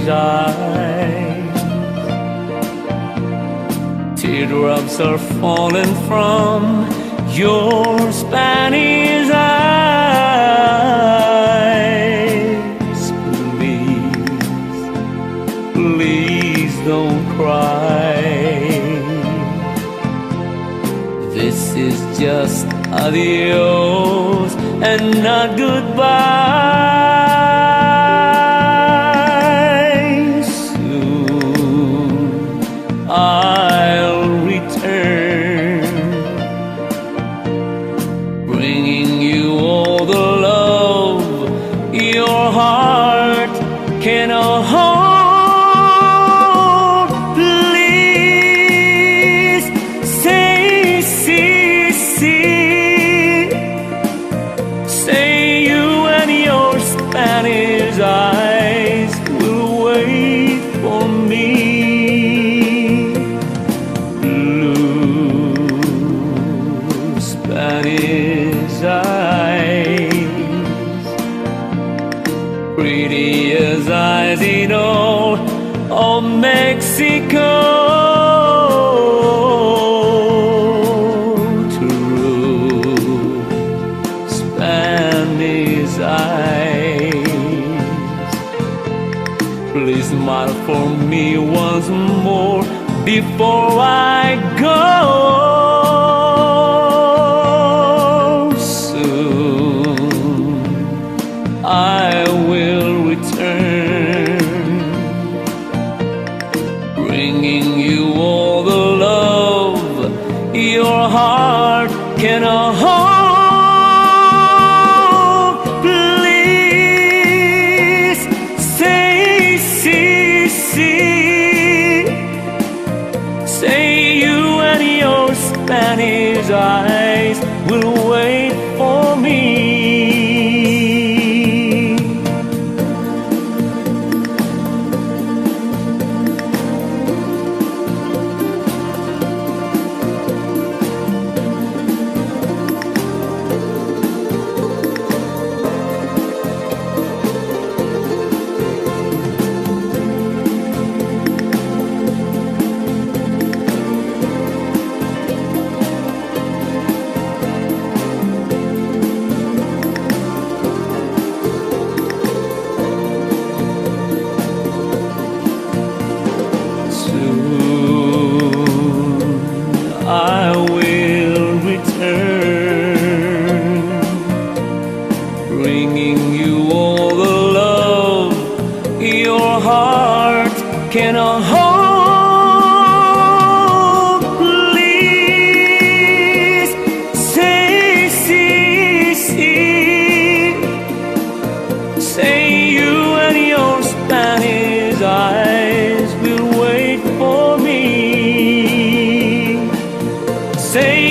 Spanish eyes. Teardrops are falling from your Spanish eyes. Please, please don't cry. This is just adios and not goodbye. Soon I'll return, bringing you all the love your heart can hold. Please say, say you and your Spanish eyes will wait for me. Blue Spanish eyes, pretty as eyes in all of Mexico. Please smile for me once more before I go. Soon I will return, bringing you all the love your heart can hold. Say you and your Spanish eyes will wait for me. I will return, bringing you all the love your heart can hold. Please say, say you and your Spanish eyes will wait for me. Say